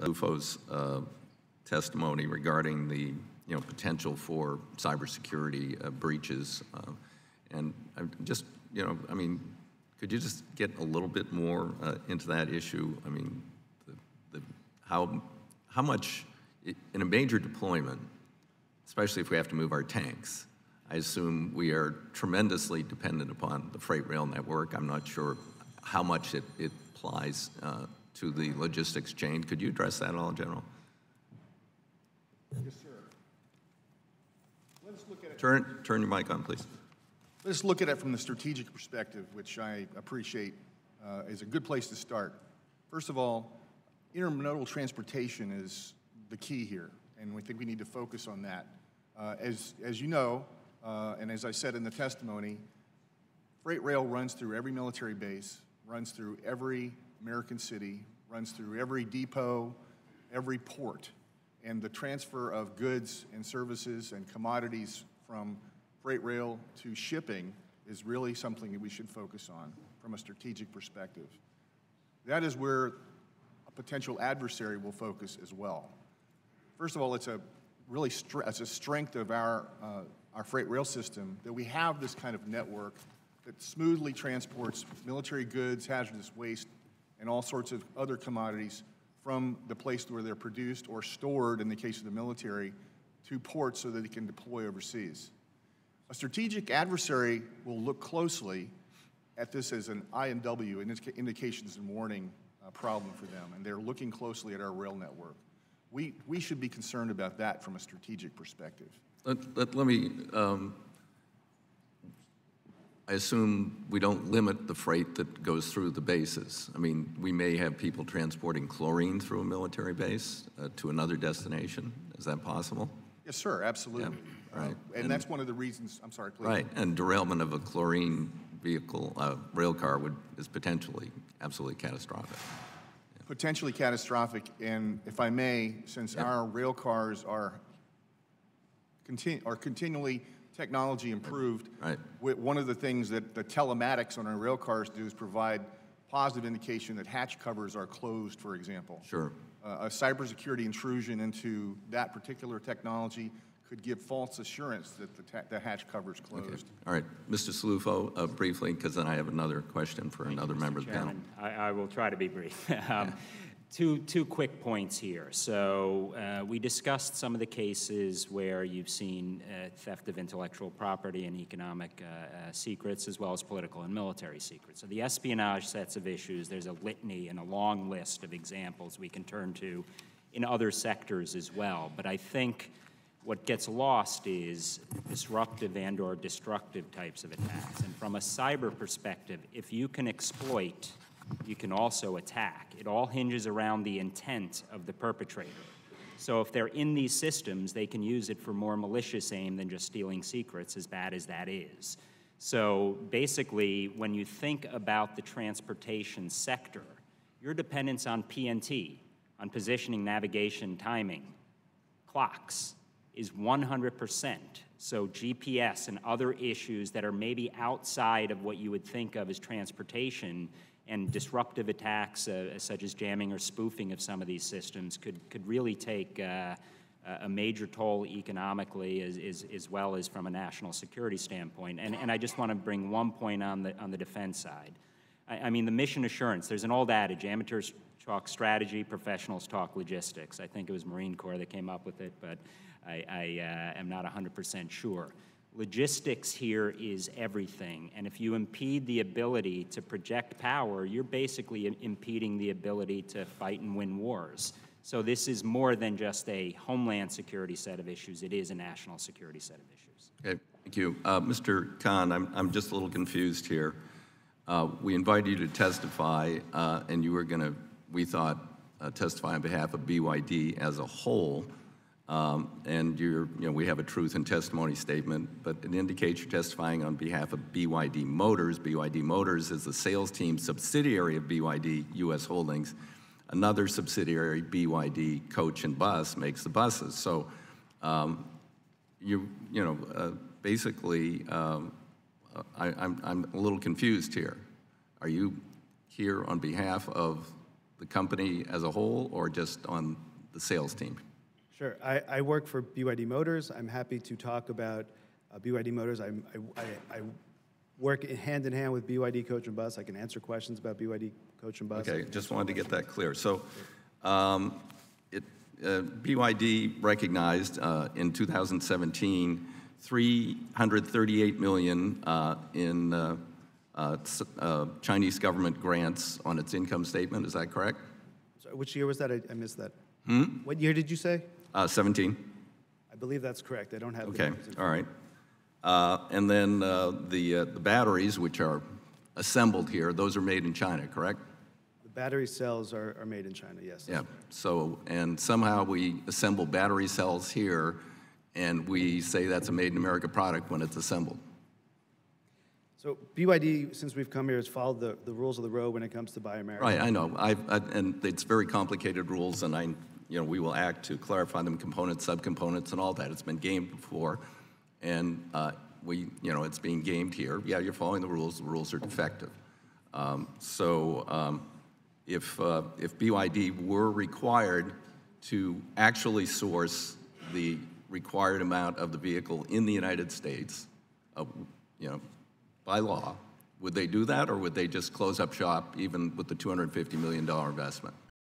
UFO's testimony regarding the potential for cybersecurity breaches, and I'm just I mean, could you just get a little bit more into that issue? I mean, how much in a major deployment, especially if we have to move our tanks, I assume we are tremendously dependent upon the freight rail network. I'm not sure how much it applies to the logistics chain. Could you address that at all, General? Yes, sir. Let's look at it. Turn your mic on, please. Let's look at it from the strategic perspective, which I appreciate is a good place to start. First of all, intermodal transportation is the key here, and we think we need to focus on that. As you know, and as I said in the testimony, freight rail runs through every military base, runs through every American city, runs through every depot, every port. And the transfer of goods and services and commodities from freight rail to shipping is really something that we should focus on from a strategic perspective. That is where a potential adversary will focus as well. First of all, it's a really it's a strength of our freight rail system that we have this kind of network that smoothly transports military goods, hazardous waste, and all sorts of other commodities from the place where they're produced or stored, in the case of the military, to ports so that they can deploy overseas. A strategic adversary will look closely at this as an I&W, indications and warning problem for them, and they're looking closely at our rail network. We should be concerned about that from a strategic perspective. Let me, I assume we don't limit the freight that goes through the bases. I mean, we may have people transporting chlorine through a military base to another destination. Is that possible? Yes, sir, absolutely. Yeah, right. And that's one of the reasons, I'm sorry, please. Right, and derailment of a chlorine vehicle, rail car is potentially absolutely catastrophic. Potentially catastrophic, and if I may, since our rail cars are continually technology improved, right. One of the things that the telematics on our rail cars do is provide positive indication that hatch covers are closed, for example. Sure. A cybersecurity intrusion into that particular technology could give false assurance that the hatch cover is closed. Okay. All right, Mr. Salufo, briefly, because then I have another question for another member of the panel. I will try to be brief. Two quick points here. So we discussed some of the cases where you've seen theft of intellectual property and economic secrets, as well as political and military secrets. So the espionage sets of issues, there's a litany and a long list of examples we can turn to in other sectors as well. But I think what gets lost is disruptive and or destructive types of attacks. And from a cyber perspective, if you can exploit, you can also attack. It all hinges around the intent of the perpetrator. So if they're in these systems, they can use it for more malicious aim than just stealing secrets, as bad as that is. So basically, when you think about the transportation sector, your dependence on PNT, on positioning, navigation, timing, clocks, is 100%. So GPS and other issues that are maybe outside of what you would think of as transportation and disruptive attacks such as jamming or spoofing of some of these systems could really take a major toll economically as well as from a national security standpoint. And I just want to bring one point on the defense side. I mean, the mission assurance, there's an old adage, amateurs talk strategy, professionals talk logistics. I think it was Marine Corps that came up with it, but I am not 100% sure. Logistics here is everything, and if you impede the ability to project power, you're basically impeding the ability to fight and win wars. So this is more than just a homeland security set of issues, it is a national security set of issues. Okay, thank you. Mr. Khan, I'm just a little confused here. We invited you to testify, and you were going to, we thought, testify on behalf of BYD as a whole. And we have a truth and testimony statement, but it indicates you're testifying on behalf of BYD Motors. BYD Motors is the sales team subsidiary of BYD U.S. Holdings. Another subsidiary, BYD Coach and Bus, makes the buses. So, basically, I'm a little confused here. Are you here on behalf of the company as a whole or just on the sales team? Sure. I work for BYD Motors. I'm happy to talk about BYD Motors. I work hand in hand with BYD Coach and Bus. I can answer questions about BYD Coach and Bus. Okay, just wanted to get that clear. So BYD recognized in 2017 $338 million in Chinese government grants on its income statement. Is that correct? So which year was that? I missed that. What year did you say? 17. I believe that's correct. I don't have the Okay, numbers in all front right. And then the batteries, which are assembled here, those are made in China, correct? The battery cells are made in China, yes. Yeah. So, and somehow we assemble battery cells here, and we say that's a made in America product when it's assembled. So BYD, since we've come here, has followed the rules of the road when it comes to Buy America. Right, I know. And it's very complicated rules, and we will act to clarify them, components, subcomponents, and all that. It's been gamed before, and it's being gamed here. Yeah, you're following the rules are defective. If BYD were required to actually source the required amount of the vehicle in the United States, by law, would they do that, or would they just close up shop even with the $250 million investment?